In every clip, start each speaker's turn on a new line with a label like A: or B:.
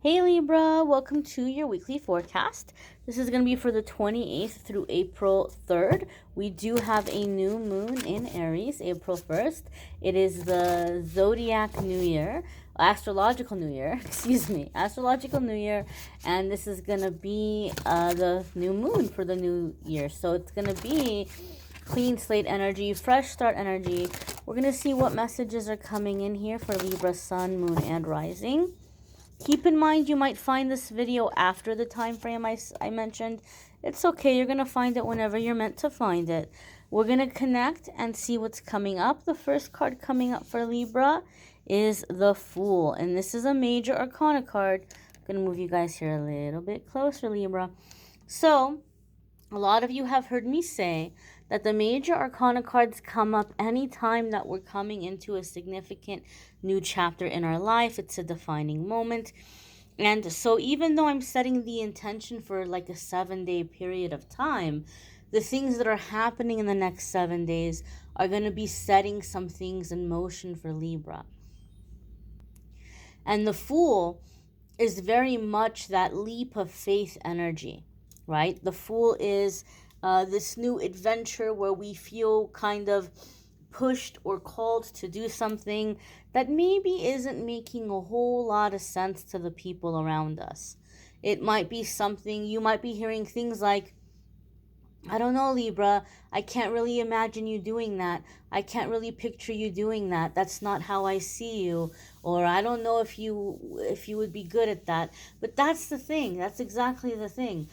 A: Hey Libra, welcome to your weekly forecast. This is going to be for the 28th through April 3rd. We do have a new moon in Aries, April 1st. It is the zodiac new year, astrological new year, astrological new year, and this is going to be the new moon for the new year. So it's going to be clean slate energy, fresh start energy. We're going to see what messages are coming in here for Libra, sun, moon, and rising. Keep in mind you might find this video after the time frame I mentioned. It's okay. You're going to find it whenever you're meant to find it. We're going to connect and see what's coming up. The first card coming up for Libra is the Fool. And this is a major arcana card. I'm going to move you guys here a little bit closer, Libra. So, a lot of you have heard me say that the major arcana cards come up anytime that we're coming into a significant new chapter in our life. It's a defining moment. And so even though I'm setting the intention for like a 7-day period of time, the things that are happening in the next 7 days are going to be setting some things in motion for Libra. And the Fool is very much that leap of faith energy, right? The Fool is this new adventure where we feel kind of pushed or called to do something that maybe isn't making a whole lot of sense to the people around us. It might be something, you might be hearing things like, I don't know, Libra, I can't really imagine you doing that. I can't really picture you doing that. That's not how I see you. Or I don't know if you would be good at that. But that's the thing. That's exactly the thing.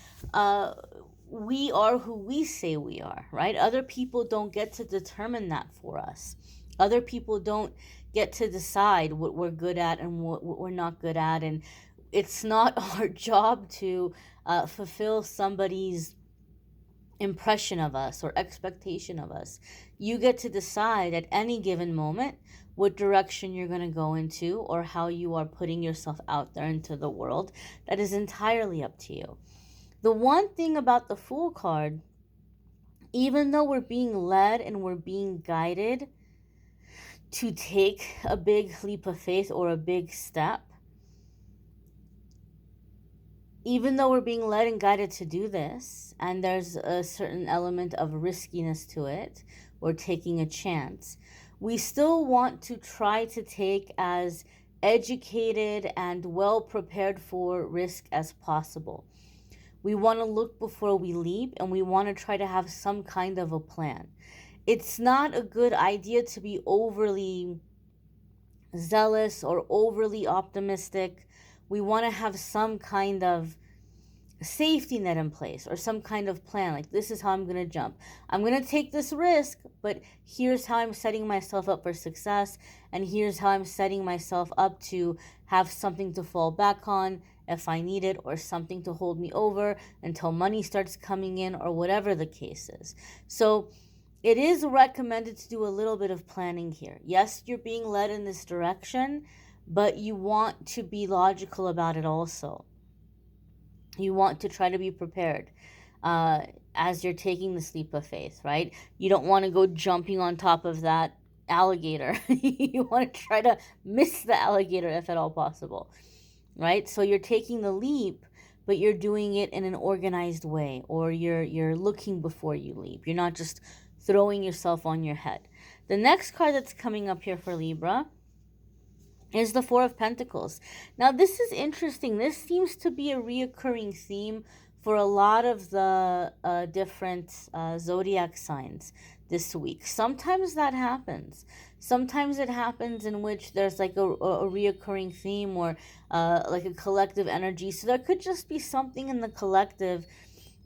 A: We are who we say we are, right? Other people don't get to determine that for us. Other people don't get to decide what we're good at and what we're not good at. And it's not our job to fulfill somebody's impression of us or expectation of us. You get to decide at any given moment what direction you're going to go into or how you are putting yourself out there into the world. That is entirely up to you. The one thing about the Fool card, even though we're being led and we're being guided to take a big leap of faith or a big step, even though we're being led and guided to do this, and there's a certain element of riskiness to it, or taking a chance, we still want to try to take as educated and well prepared for risk as possible. We want to look before we leap, and we want to try to have some kind of a plan. It's not a good idea to be overly zealous or overly optimistic. We want to have some kind of safety net in place or some kind of plan. Like, this is how I'm going to jump. I'm going to take this risk, but here's how I'm setting myself up for success. And here's how I'm setting myself up to have something to fall back on if I need it, or something to hold me over until money starts coming in, or whatever the case is. So it is recommended to do a little bit of planning here. Yes, you're being led in this direction, but you want to be logical about it also. You want to try to be prepared as you're taking this leap of faith, right? You don't want to go jumping on top of that alligator. You want to try to miss the alligator if at all possible, right? So you're taking the leap, but you're doing it in an organized way, or you're looking before you leap. You're not just throwing yourself on your head. The next card that's coming up here for Libra is the Four of Pentacles. Now, this is interesting. This seems to be a reoccurring theme for a lot of the different zodiac signs this week. Sometimes that happens. Sometimes it happens in which there's like a reoccurring theme, or like a collective energy. So there could just be something in the collective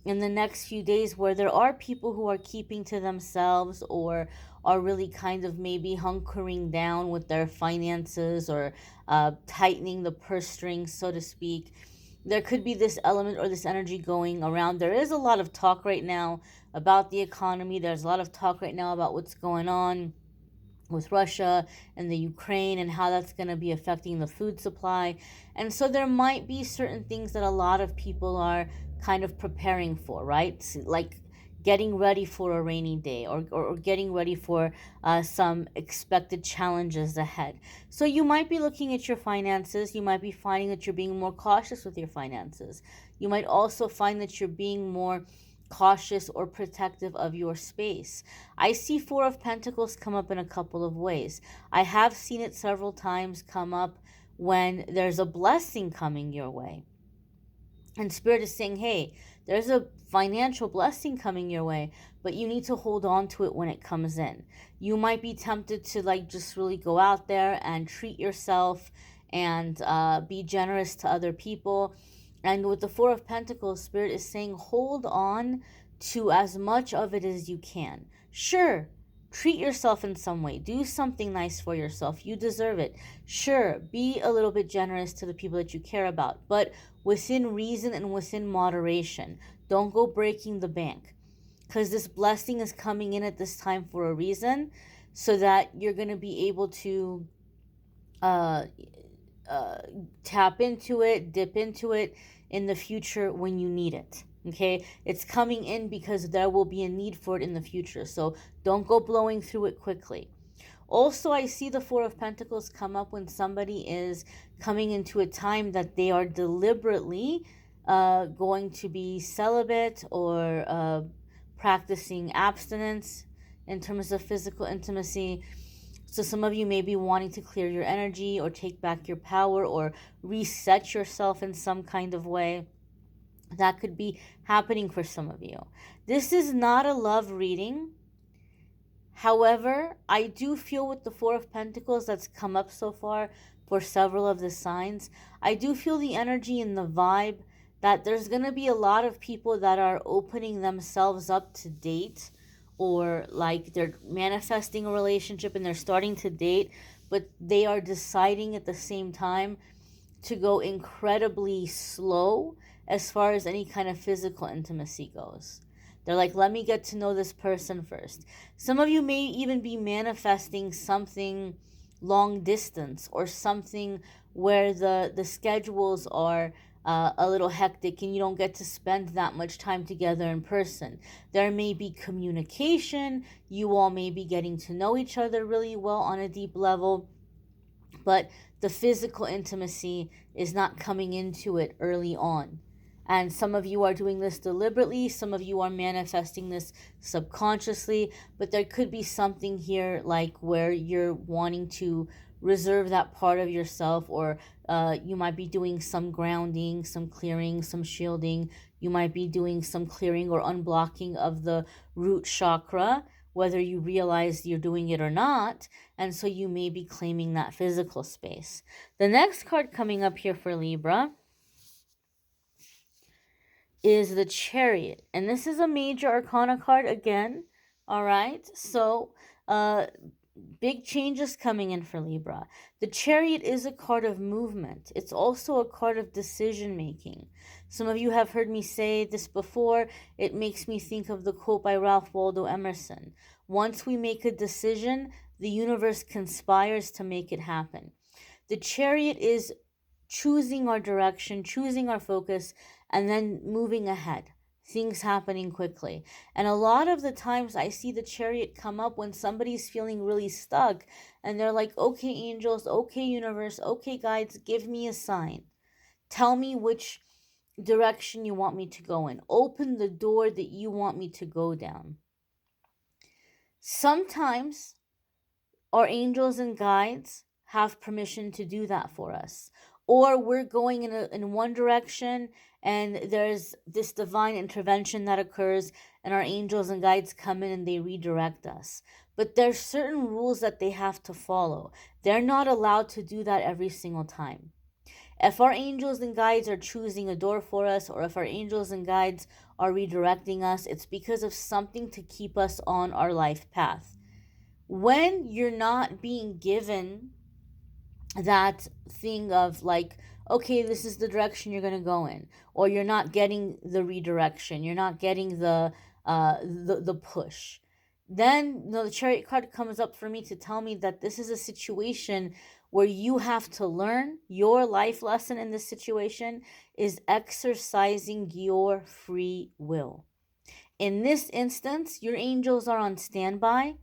A: in the next few days where there are people who are keeping to themselves, or are really kind of maybe hunkering down with their finances, or tightening the purse strings, so to speak. There could be this element or this energy going around. There is a lot of talk right now about the economy. There's a lot of talk right now about what's going on with Russia and the Ukraine, and how that's going to be affecting the food supply. And so there might be certain things that a lot of people are kind of preparing for, right? Like getting ready for a rainy day, or getting ready for some expected challenges ahead. So you might be looking at your finances. You might be finding that you're being more cautious with your finances. You might also find that you're being more cautious or protective of your space. I see Four of Pentacles come up in a couple of ways. I have seen it several times come up when there's a blessing coming your way. And Spirit is saying, hey, there's a financial blessing coming your way, but you need to hold on to it when it comes in. You might be tempted to like just really go out there and treat yourself and be generous to other people. And with the Four of Pentacles, Spirit is saying, hold on to as much of it as you can. Sure, treat yourself in some way. Do something nice for yourself. You deserve it. Sure, be a little bit generous to the people that you care about, but within reason and within moderation. Don't go breaking the bank, because this blessing is coming in at this time for a reason, so that you're going to be able to uh, tap into it, dip into it in the future when you need it. Okay, it's coming in because there will be a need for it in the future. So don't go blowing through it quickly. Also, I see the Four of Pentacles come up when somebody is coming into a time that they are deliberately going to be celibate, or practicing abstinence in terms of physical intimacy. So some of you may be wanting to clear your energy, or take back your power, or reset yourself in some kind of way. That could be happening for some of you. This is not a love reading. However, I do feel with the Four of Pentacles that's come up so far for several of the signs, I do feel the energy and the vibe that there's going to be a lot of people that are opening themselves up to date, or like they're manifesting a relationship and they're starting to date, but they are deciding at the same time to go incredibly slow as far as any kind of physical intimacy goes. They're like, let me get to know this person first. Some of you may even be manifesting something long distance, or something where the schedules are a little hectic and you don't get to spend that much time together in person. There may be communication. You all may be getting to know each other really well on a deep level, but the physical intimacy is not coming into it early on. And some of you are doing this deliberately, some of you are manifesting this subconsciously, but there could be something here like where you're wanting to reserve that part of yourself, or you might be doing some grounding, some clearing, some shielding. You might be doing some clearing or unblocking of the root chakra, whether you realize you're doing it or not. And so you may be claiming that physical space. The next card coming up here for Libra is the Chariot. And this is a major arcana card again. All right. So big changes coming in for Libra. The Chariot is a card of movement. It's also a card of decision making. Some of you have heard me say this before. It makes me think of the quote by Ralph Waldo Emerson. Once we make a decision, the universe conspires to make it happen. The Chariot is choosing our direction, choosing our focus, and then moving ahead. Things happening quickly. And a lot of the times I see the Chariot come up when somebody's feeling really stuck and they're like, okay, angels, okay, universe, okay, guides, give me a sign. Tell me which direction you want me to go in. Open the door that you want me to go down. Sometimes our angels and guides have permission to do that for us. Or we're going in one direction and there's this divine intervention that occurs and our angels and guides come in and they redirect us. But there's certain rules that they have to follow. They're not allowed to do that every single time. If our angels and guides are choosing a door for us, or if our angels and guides are redirecting us, it's because of something to keep us on our life path. When you're not being given that thing of like, okay, this is the direction you're going to go in, or you're not getting the redirection, you're not getting the push, then the Chariot card comes up for me to tell me that this is a situation where you have to learn. Your life lesson in this situation is exercising your free will. In this instance, your angels are on standby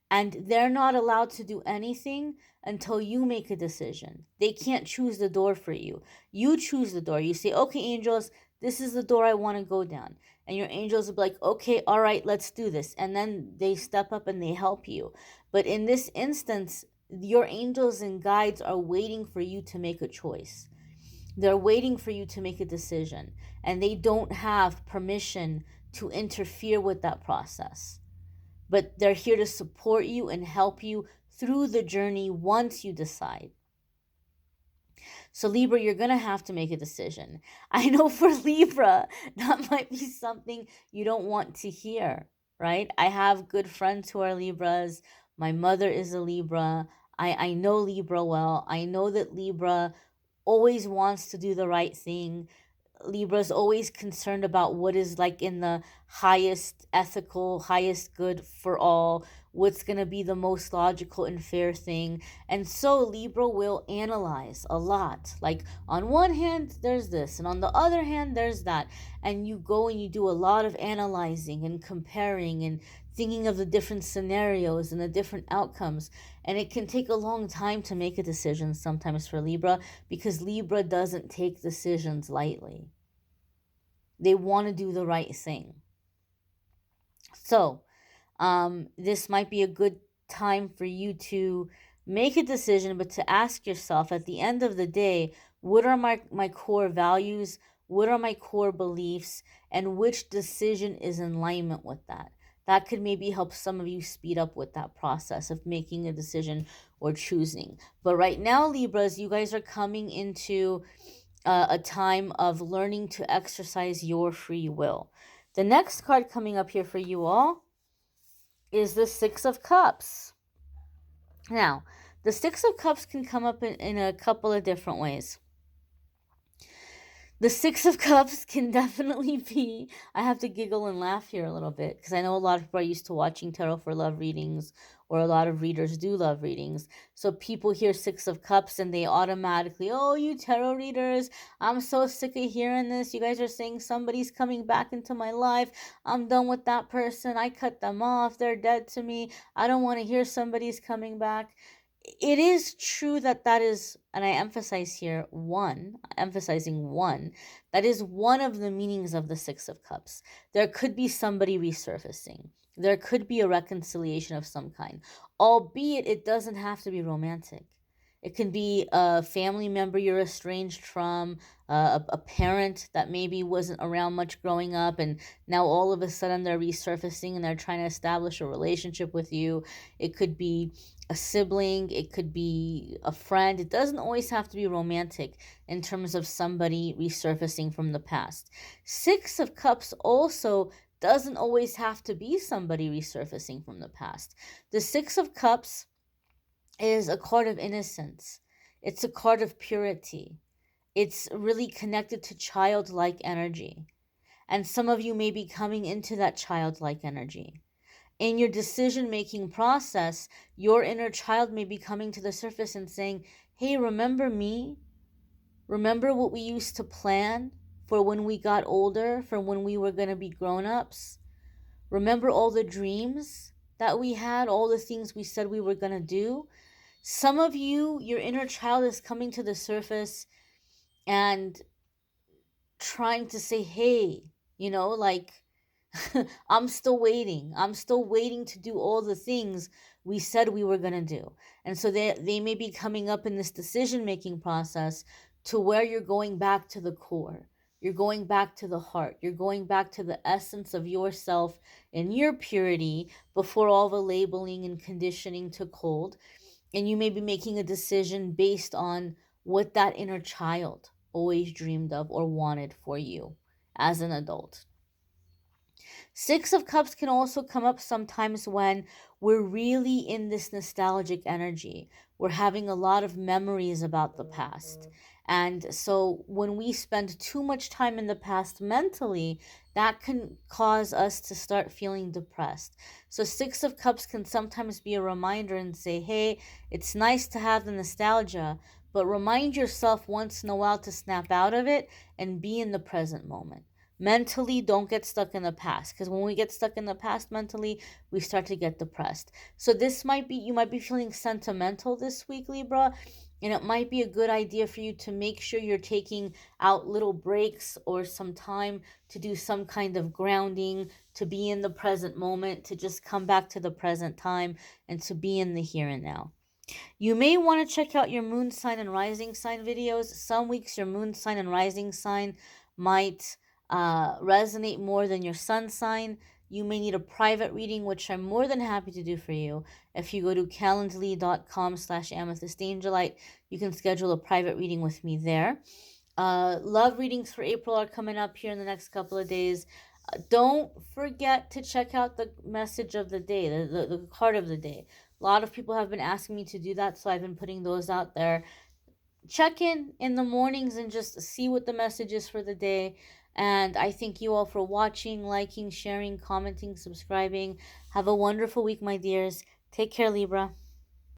A: and they're not allowed to do anything until you make a decision. They can't choose the door for you. You choose the door. You say, okay, angels, this is the door I want to go down. And your angels will be like, okay, all right, let's do this. And then they step up and they help you. But in this instance, your angels and guides are waiting for you to make a choice. They're waiting for you to make a decision. And they don't have permission to interfere with that process. But they're here to support you and help you through the journey once you decide. So Libra, you're going to have to make a decision. I know for Libra, that might be something you don't want to hear, right? I have good friends who are Libras. My mother is a Libra. I know Libra well. I know that Libra always wants to do the right thing. Libra's always concerned about what is like in the highest ethical, highest good for all, what's going to be the most logical and fair thing. And so Libra will analyze a lot. Like on one hand, there's this, and on the other hand, there's that. And you go and you do a lot of analyzing and comparing and thinking of the different scenarios and the different outcomes. And it can take a long time to make a decision sometimes for Libra, because Libra doesn't take decisions lightly. They want to do the right thing. So, this might be a good time for you to make a decision, but to ask yourself at the end of the day, what are my core values? What are my core beliefs? And which decision is in alignment with that? That could maybe help some of you speed up with that process of making a decision or choosing. But right now, Libras, you guys are coming into a time of learning to exercise your free will. The next card coming up here for you all is the Six of Cups. Now, the Six of Cups can come up in a couple of different ways. The Six of Cups can definitely be, I have to giggle and laugh here a little bit because I know a lot of people are used to watching tarot for love readings, or a lot of readers do love readings. So people hear Six of Cups and they automatically, oh, you tarot readers, I'm so sick of hearing this. You guys are saying somebody's coming back into my life. I'm done with that person. I cut them off. They're dead to me. I don't want to hear somebody's coming back. It is true that is, and I emphasize here emphasizing one, that is one of the meanings of the Six of Cups. There could be somebody resurfacing. There could be a reconciliation of some kind, albeit it doesn't have to be romantic. It can be a family member you're estranged from, a parent that maybe wasn't around much growing up, and now all of a sudden they're resurfacing and they're trying to establish a relationship with you. It could be a sibling, it could be a friend. It doesn't always have to be romantic in terms of somebody resurfacing from the past. Six of Cups also doesn't always have to be somebody resurfacing from the past. The Six of Cups is a card of innocence. It's a card of purity. It's really connected to childlike energy. And some of you may be coming into that childlike energy. In your decision-making process, your inner child may be coming to the surface and saying, hey, remember me? Remember what we used to plan for when we got older, for when we were going to be grown-ups? Remember all the dreams that we had, all the things we said we were going to do? Some of you, your inner child is coming to the surface and trying to say, hey, like, I'm still waiting. I'm still waiting to do all the things we said we were going to do. And so they may be coming up in this decision-making process to where you're going back to the core. You're going back to the heart. You're going back to the essence of yourself and your purity before all the labeling and conditioning took hold. And you may be making a decision based on what that inner child always dreamed of or wanted for you as an adult. Six of Cups can also come up sometimes when we're really in this nostalgic energy. We're having a lot of memories about the past. And so when we spend too much time in the past mentally, that can cause us to start feeling depressed. So Six of Cups can sometimes be a reminder and say, hey, it's nice to have the nostalgia, but remind yourself once in a while to snap out of it and be in the present moment. Mentally, don't get stuck in the past, because when we get stuck in the past mentally, we start to get depressed. So this might be, you might be feeling sentimental this week, Libra, and it might be a good idea for you to make sure you're taking out little breaks or some time to do some kind of grounding, to be in the present moment, to just come back to the present time and to be in the here and now. You may want to check out your moon sign and rising sign videos. Some weeks your moon sign and rising sign might resonate more than your sun sign. You may need a private reading, which I'm more than happy to do for you. If you go to calendly.com/amethystangelite, you can schedule a private reading with me there. Love readings for April are coming up here in the next couple of days. Don't forget to check out the message of the day, the card of the day. A lot of people have been asking me to do that, so I've been putting those out there. Check in the mornings and just see what the message is for the day. And I thank you all for watching, liking, sharing, commenting, subscribing. Have a wonderful week, my dears. Take care, Libra.